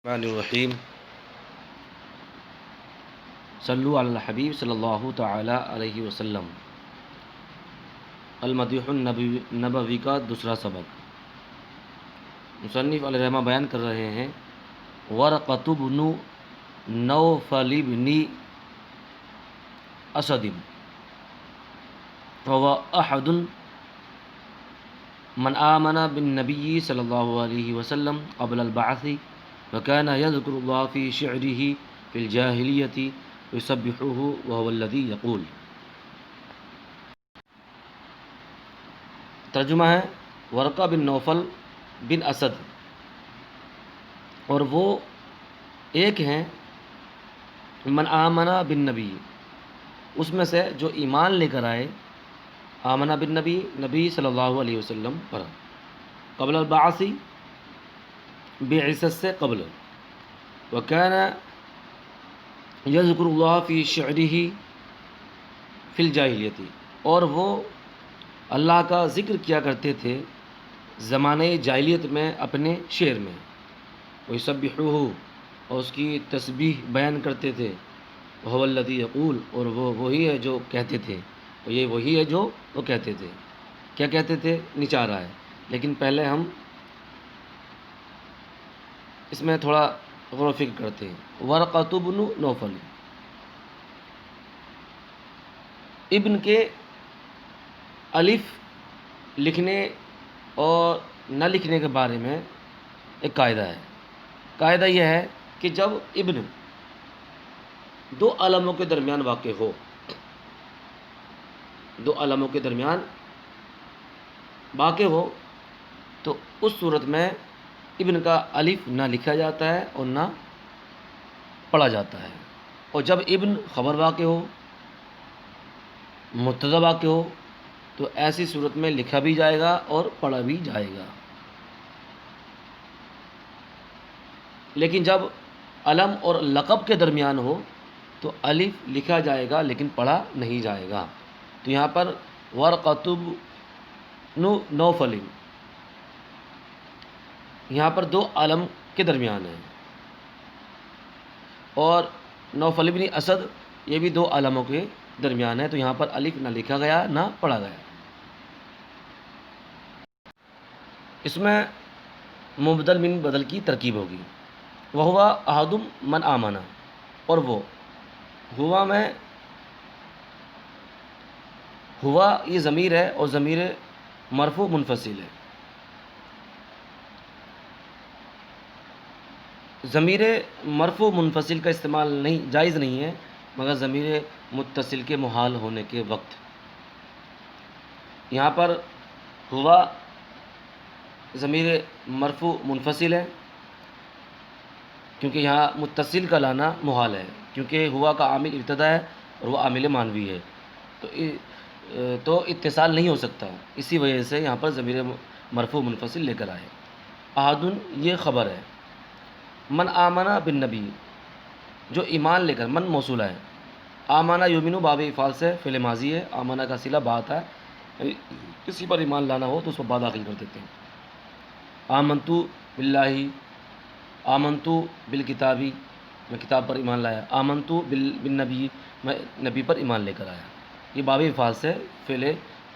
الرحمن الرحیم صلو علی الحبیب صلی اللہ تعالی علیہ وسلم۔ المدیح النبوی کا دوسرا سبق۔ مصنف علیہ رحمہ بیان کر رہے ہیں ورقۃ بن نوفل بن اسد وهو احد من آمن بالنبی صلی اللہ علیہ وسلم قبل البعث وكان يذكر الله في شعره في الجاهلية يسبحه وهو الذي يقول۔ ترجمہ ہے ورقہ بن نوفل بن اسد، اور وہ ایک ہیں من آمنا بالنبی، اس میں سے جو ایمان لے کر آئے، آمنا بالنبی، نبی صلی اللہ علیہ وسلم پر، قبل البعث، بعثت سے قبل، وکان یذکر اللہ فی شعرہ فی الجاہلیت، اور وہ اللہ کا ذکر کیا کرتے تھے زمانے جاہلیت میں اپنے شعر میں، ویسبحوہ، اور اس کی تسبیح بیان کرتے تھے، وہو الذی یقول، اور وہ وہی ہے جو کہتے تھے، یہ وہی ہے جو وہ کہتے تھے۔ کیا کہتے تھے نیچے آ رہا ہے، لیکن پہلے ہم اس میں تھوڑا غور و فکر کرتے ہیں۔ ورقۃ بن نوفل، ابن کے الف لکھنے اور نہ لکھنے کے بارے میں ایک قاعدہ ہے۔ قاعدہ یہ ہے کہ جب ابن دو علموں کے درمیان واقع ہو، دو علموں کے درمیان واقع ہو، تو اس صورت میں ابن کا الف نہ لکھا جاتا ہے اور نہ پڑھا جاتا ہے، اور جب ابن خبر واقع ہو، مبتدا واقع ہو، تو ایسی صورت میں لکھا بھی جائے گا اور پڑھا بھی جائے گا۔ لیکن جب علم اور لقب کے درمیان ہو تو الف لکھا جائے گا لیکن پڑھا نہیں جائے گا۔ تو یہاں پر ورقۃ بن نوفل، یہاں پر دو علم کے درمیان ہے، اور نوفل بن اسد یہ بھی دو علموں کے درمیان ہے، تو یہاں پر الف نہ لکھا گیا نہ پڑھا گیا۔ اس میں مبدل من بدل کی ترکیب ہوگی۔ وہو احد من آمنا، اور وہ ہوا میں، ہوا یہ ضمیر ہے اور ضمیر مرفوع منفصل ہے۔ ضمیر مرفوع منفصل کا استعمال نہیں جائز نہیں ہے، مگر ضمیر متصل کے محال ہونے کے وقت۔ یہاں پر ہوا ضمیر مرفوع منفصل ہے کیونکہ یہاں متصل کا لانا محال ہے، کیونکہ ہوا کا عامل ابتدا ہے اور وہ عامل مانوی ہے، تو اتصال نہیں ہو سکتا، اسی وجہ سے یہاں پر ضمیر مرفوع منفصل لے کر آئے۔ احدن یہ خبر ہے، من آمنا بالنبی، جو ایمان لے کر، من موصولہ ہے، آمنا یؤمنو باب افعال سے فعل ماضی ہے، آمنا کا صلہ بات ہے، کسی پر ایمان لانا ہو تو اس پر با داخل کر دیتے ہیں۔ آمنتو باللہ، آمنتو بالکتابی، میں کتاب پر ایمان لایا، آمنتو بالنبی، میں نبی پر ایمان لے کر آیا۔ یہ باب افعال سے فعل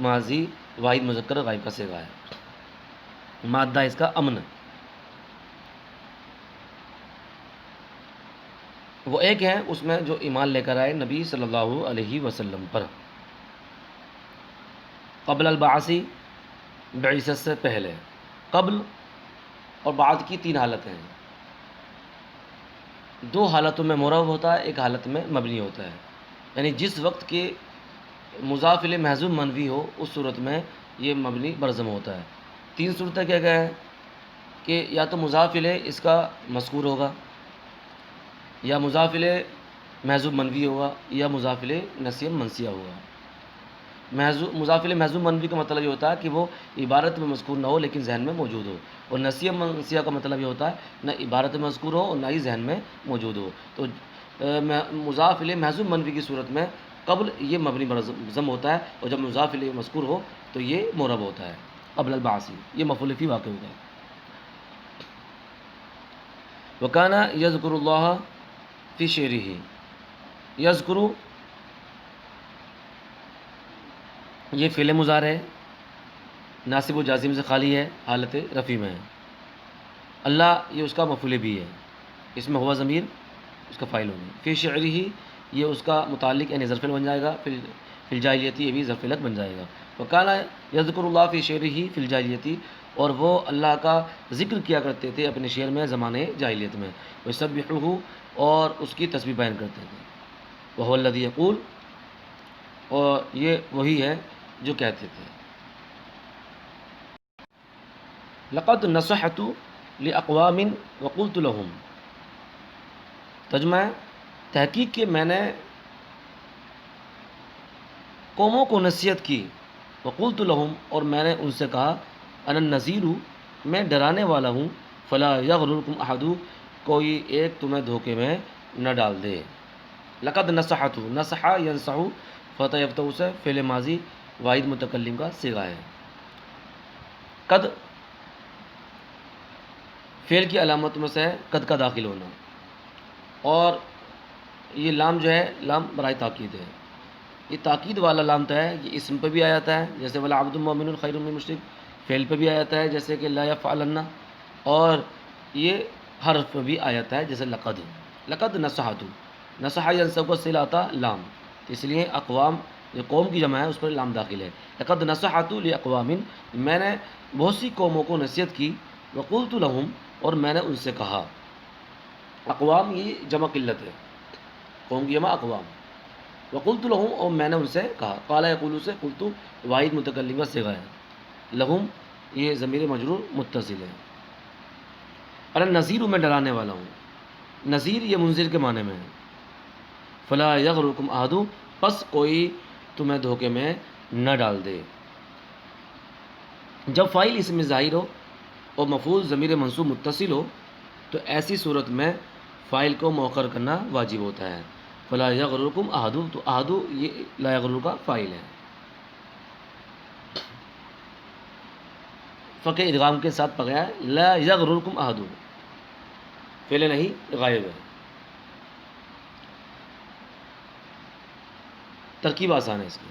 ماضی واحد مذکر غائب کا صیغہ ہے، مادہ اس کا امن۔ وہ ایک ہیں اس میں جو ایمان لے کر آئے نبی صلی اللہ علیہ وسلم پر، قبل البعث، بعثت سے پہلے۔ قبل اور بعد کی تین حالتیں ہیں، دو حالتوں میں مرب ہوتا ہے، ایک حالت میں مبنی ہوتا ہے، یعنی جس وقت کے مضاف الیہ محذوف منوی ہو اس صورت میں یہ مبنی برضم ہوتا ہے۔ تین صورتیں کیا گیا ہے کہ یا تو مضاف الیہ اس کا مذکور ہوگا، یا مضاف الیہ محذوف منوی ہوگا، یا مضاف الیہ نسیہ منسیہ ہوگا۔ مضاف الیہ محذوف منوی کا مطلب یہ ہوتا ہے کہ وہ عبارت میں مذکور نہ ہو لیکن ذہن میں موجود ہو، اور نسیہ منسیہ کا مطلب یہ ہوتا ہے نہ عبارت میں مذکور ہو اور نہ ہی ذہن میں موجود ہو۔ تو مضاف الیہ محذوف منوی کی صورت میں قبل یہ مبنی برضم ہوتا ہے، اور جب مضاف الیہ مذکور ہو تو یہ مرب ہوتا ہے، قبل البعث، یہ مفعول فی واقع ہوگا۔ وکانا یذکر اللہ فی شعرہ، یذکر یہ فعل مضارع ہے، ناصب و جازم سے خالی ہے، حالت رفع میں ہے۔ اللہ یہ اس کا مفعول بھی ہے، اس میں ہوا ضمیر اس کا فاعل ہوگا۔ فی شعرہ یہ اس کا متعلق یعنی ظرف بن جائے گا، فی الجاہلیتی یہ بھی ظرف لک بن جائے گا۔ وکانا یذکر اللہ فی شعرہ فی الجاہلیتی، اور وہ اللہ کا ذکر کیا کرتے تھے اپنے شعر میں زمانے جاہلیت میں، ویسبحہ اور اس کی تسبیح بیان کرتے تھے۔ وہو الذی یقول، اور یہ وہی ہے جو کہتے تھے لقد نصحت لاقوام وقلت لهم، ترجمہ ہے تحقیق کہ میں نے قوموں کو نصیحت کی، وقلت لهم اور میں نے ان سے کہا، انا النذیر میں ڈرانے والا ہوں، فلا یغررکم احد کوئی ایک تمہیں دھوکے میں نہ ڈال دے۔ لقد نصحت، نصح ینصح فتح یفتح سے فعل ماضی واحد متکلم کا صیغہ ہے۔ قد فعل کی علامت میں سے ہے قد کا داخل ہونا، اور یہ لام جو ہے لام برائے تاکید ہے، یہ تاکید والا لام تو ہے، یہ اسم پہ بھی آ جاتا ہے جیسے ولا عبد المؤمن خیر من مشرک، فعل پہ بھی آ جاتا ہے جیسے کہ لا یفعلن، اور یہ حرف پہ بھی آ جاتا ہے جیسے لقد۔ لقد نصحت، نصح ینصح کا صلہ آتا لام، اس لیے اقوام جو قوم کی جمع ہے اس پر لام داخل ہے۔ لقد نصحت لاقوام میں نے بہت سی قوموں کو نصیحت کی، وقلت لهم اور میں نے ان سے کہا۔ اقوام یہ جمع قلت ہے، قوم کی جمع اقوام۔ وقلت لهم اور میں نے ان سے کہا، قال یقول سے قلت واحد متکلم کا صیغہ ہے، لهم یہ ضمیر مجرور متصل ہے۔ انا النذیر میں ڈرانے والا ہوں، نذیر یہ منذر کے معنی میں ہے۔ فلا یغررکم احد پس کوئی تمہیں دھوکے میں نہ ڈال دے۔ جب فاعل اسم ظاہر ہو اور مفعول ضمیر منصوب متصل ہو تو ایسی صورت میں فاعل کو مؤخر کرنا واجب ہوتا ہے۔ فلا یغررکم احد، تو احد یہ لا یغرر کا فاعل ہے، فقہ ادغام کے ساتھ پکایا ہے، لا یغررکم احد فعل نہیں غائب ہے۔ ترکیب آسان ہے اس کی،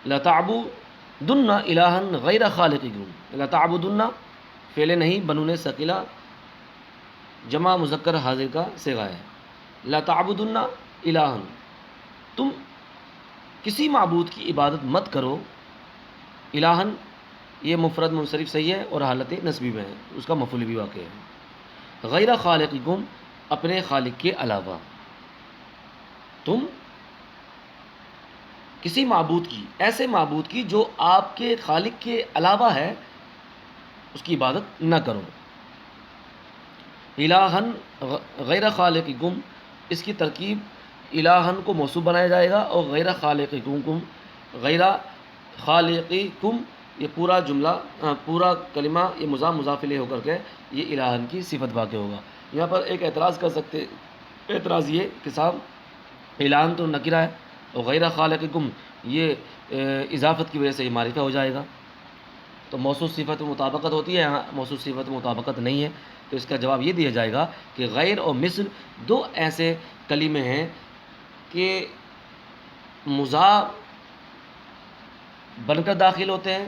لا تعبدن الہا غیر خالقکم، لا تعبدن فعل نہیں بنون ثقیلہ جمع مذکر حاضر کا صیغہ ہے۔ لا تعبدن الہا تم کسی معبود کی عبادت مت کرو، الہن یہ مفرد منصرف صحیح ہے اور حالت نصبی میں ہے، اس کا مفعول بھی واقع ہے۔ غیر خالقکم اپنے خالق کے علاوہ، تم کسی معبود کی، ایسے معبود کی جو آپ کے خالق کے علاوہ ہے، اس کی عبادت نہ کرو۔ الہن غیر خالقکم اس کی ترکیب الہن کو موصوف بنایا جائے گا، اور غیر خالقکم، غیر خالقکم یہ پورا جملہ پورا کلمہ یہ مضاف مضاف الیہ ہو کر کے یہ الہن کی صفت واقع ہوگا۔ یہاں پر ایک اعتراض کر سکتے، اعتراض یہ کہ صاحب الہن تو نکرہ ہے اور غیر خالقکم یہ اضافت کی وجہ سے یہ معرفہ ہو جائے گا، تو موصوف صفت میں مطابقت ہوتی ہے، یہاں موصوف صفت میں مطابقت نہیں ہے، تو اس کا جواب یہ دیا جائے گا کہ غیر اور مثل دو ایسے کلمے ہیں کہ مضاف بن کر داخل ہوتے ہیں،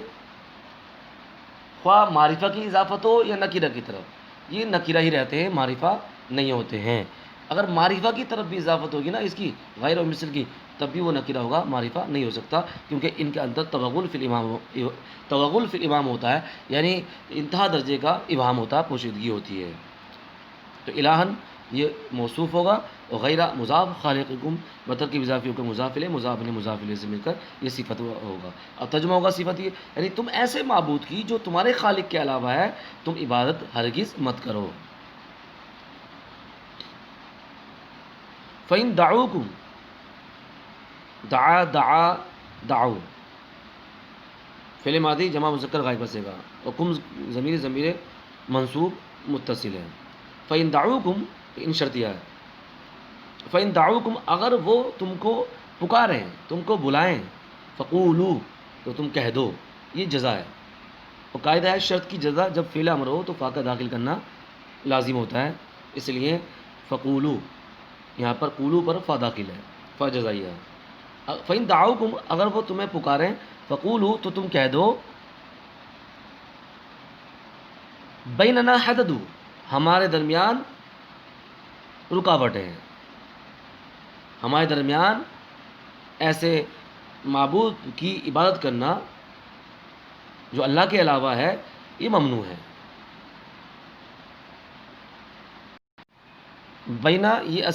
خواہ معرفہ کی اضافت ہو یا نکرہ کی طرف، یہ نکرہ ہی رہتے ہیں، معرفہ نہیں ہوتے ہیں۔ اگر معرفہ کی طرف بھی اضافت ہوگی نا اس کی غیر اور مثل کی، تب بھی وہ نکرہ ہوگا، معرفہ نہیں ہو سکتا، کیونکہ ان کے اندر توغل فی الامام ہوتا ہے، یعنی انتہا درجے کا ابہام ہوتا ہے، پوشیدگی ہوتی ہے۔ تو الہن یہ موصوف ہوگا، اور غیر مضاف خالقکم بترکیب اضافی ہو کر مضاف الیہ، مضاف الیہ مضاف الیہ سے مل کر یہ صفت ہوگا۔ اب ترجمہ ہوگا صفت یہ یعنی تم ایسے معبود کی جو تمہارے خالق کے علاوہ ہے، تم عبادت ہرگز مت کرو۔ فَإِن دَعُوكُمْ دعا دعا دعو فعل ماضی جمع مذکر غائب سے گا، اور کم ضمیر منصوب متصل ہے۔ فَإِن دَعُوكُمْ ان شرطیہ ہے، فَإِن دَعُوكُمْ اگر وہ تم کو پکاریں، تم کو بلائیں، فَقُولُوا تو تم کہہ دو، یہ جزا ہے، اور قاعدہ ہے شرط کی جزا جب فعل امر ہو تو فا کا داخل کرنا لازم ہوتا ہے، اس لیے فقولو یہاں پر قولو پر فا داخل ہے، فا جزائیہ. فَإِن دعوکم اگر وہ تمہیں پکاریں فقولو تو تم کہہ دو بیننا حددو ہمارے درمیان رکاوٹیں ہیں، ہمارے درمیان ایسے معبود کی عبادت کرنا جو اللہ کے علاوہ ہے یہ ممنوع ہے. بینا یہ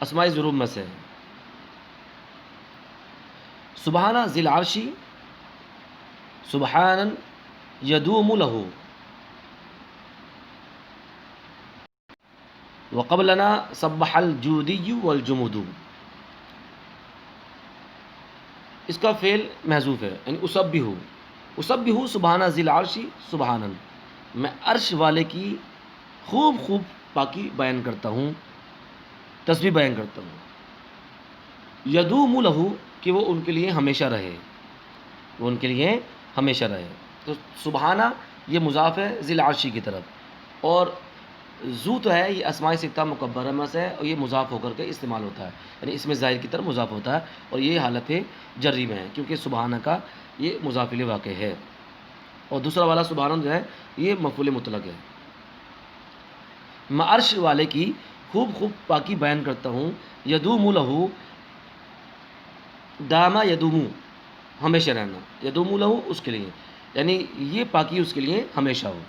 اسماء ظروف میں سے ہے. سبحانہ ذی العرشی سبحانا یدوم لہو وقبلنا سبح الجودی والجمود. اس کا فعل محذوف ہے، یعنی اسبح سبحانہ ذی العرشی سبحانا، میں عرش والے کی خوب خوب پاکی بیان کرتا ہوں، تسبیح بیان کرتا ہوں. یدوم لہو کہ وہ ان کے لیے ہمیشہ رہے، وہ ان کے لیے ہمیشہ رہے. تو سبحانہ یہ مضاف ہے ذی العرشی کی طرف، اور ذو تو ہے یہ اسماء ستہ مکبرہ میں سے ہے، اور یہ مضاف ہو کر کے استعمال ہوتا ہے، یعنی اس میں ظاہر کی طرف مضاف ہوتا ہے، اور یہ حالت جری میں ہے کیونکہ سبحانہ کا یہ مضاف الیہ واقع ہے. اور دوسرا والا سبحانہ جو ہے یہ مفعول مطلق ہے. میں عرش والے کی خوب خوب پاکی بیان کرتا ہوں. یدوم لہو داما یدوم ہمیشہ رہنا، یدوم لہو اس کے لیے، یعنی یہ پاکی اس کے لیے ہمیشہ ہو،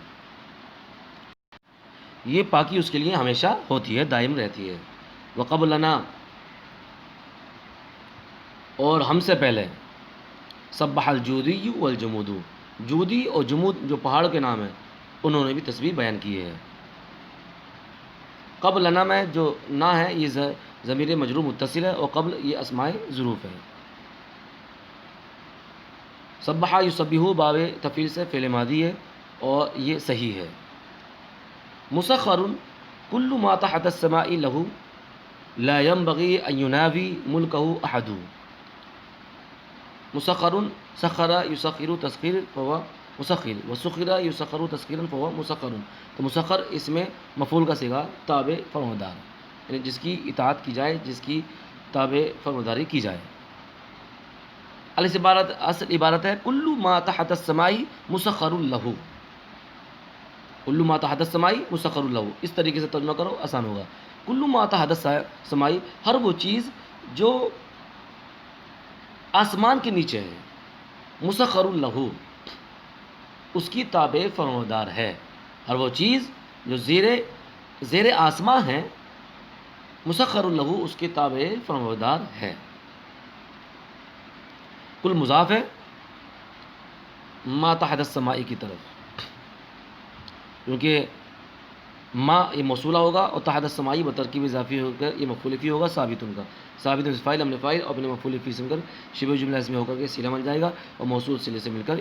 یہ پاکی اس کے لیے ہمیشہ ہوتی ہے، دائم رہتی ہے. وقبلنا اور ہم سے پہلے سبح الجودی والجمود، جودی اور جمود جو پہاڑ کے نام ہیں انہوں نے بھی تسبیح بیان کی ہے. قبلنا میں جو نا ہے یہ ضمیر مجرور متصل ہے، اور قبل یہ اسماء ظروف ہے. سبحہ یسبحو باب تفعیل سے فعل ماضی ہے اور یہ صحیح ہے. مسخر کل ما تحت السماء له لا ينبغي ان يناوي ملكه احد. مسخر سخر یسخر تسخیر فهو مسخر، وسخر یسخر تسخیرا فهو مسخر. تو مسخر اس میں مفعول کا صیغہ تابع فرمانبردار، یعنی جس کی اطاعت کی جائے، جس کی تابع فرمانبرداری کی جائے. اصل عبارت ہے کل ما تحت السماء مسخر له، کل ما تحت السماء مسخر له. اس طریقے سے ترجمہ کرو آسان ہوگا. کل ما تحت السماء ہر وہ چیز جو آسمان کے نیچے ہے، مسخر له اس کی تابع فرمانبردار ہے. ہر وہ چیز جو زیر آسماں ہے مسخر له اس کی تابع فرمانبردار ہے. کل مضاف ہے ما تحت السماء کی طرف، کیونکہ ما یہ موصولہ ہوگا اور تحت السماء بترکیب اضافی ہو کر یہ مفعول فی ہوگا ثابت ان کا، ثابت فاعل امر فاعل اور اپنے مفعول فی سے مل کر شبہ جملہ اس میں ہو کر کے صلہ بن جائے گا، اور موصول صلے سے مل کر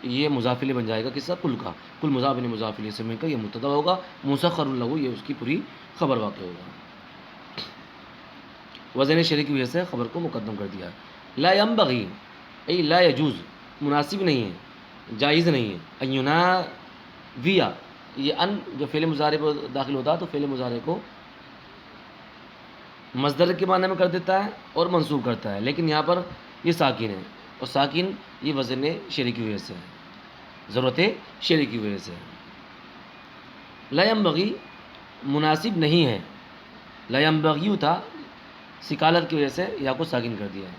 یہ مضاف الیہ بن جائے گا. کس کا؟ کل کا. کل مضاف الیہ مضاف الیہ سے مل کر یہ مبتدا ہوگا، مسخر له یہ اس کی پوری خبر واقع ہوگا. وزن شرح کی وجہ سے خبر کو مقدم کر دیا. لا ينبغي ای لا يجوز مناسب نہیں ہے، جائز نہیں ہے. ان يناوی یہ ان جو فعل مضارع پر داخل ہوتا ہے تو فعل مضارع کو مصدر کے معنی میں کر دیتا ہے اور منصوب کرتا ہے، لیکن یہاں پر یہ ساکن ہے، اور ساکن یہ وزن شرح کی وجہ سے ہے، ضرورت شرح کی وجہ سے ہے. لا ينبغي مناسب نہیں ہے، لا ينبغي تھا سکالت کی وجہ سے یا کو ساکن کر دیا ہے،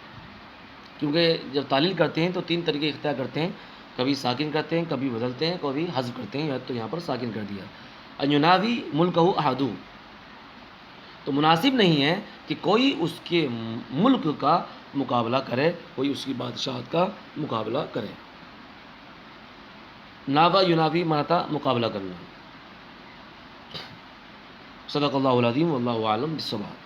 کیونکہ جب تعلیل کرتے ہیں تو تین طریقے اختیار کرتے ہیں، کبھی ساکن کرتے ہیں، کبھی بدلتے ہیں، کبھی حذف کرتے ہیں، تو یہاں پر ساکن کر دیا. ان يناوی ملکہ احد تو مناسب نہیں ہے کہ کوئی اس کے ملک کا مقابلہ کرے، کوئی اس کی بادشاہت کا مقابلہ کرے. ناوا یناوی ماتا مقابلہ کرنا. صدق اللہ العظیم واللہ اعلم بالصواب.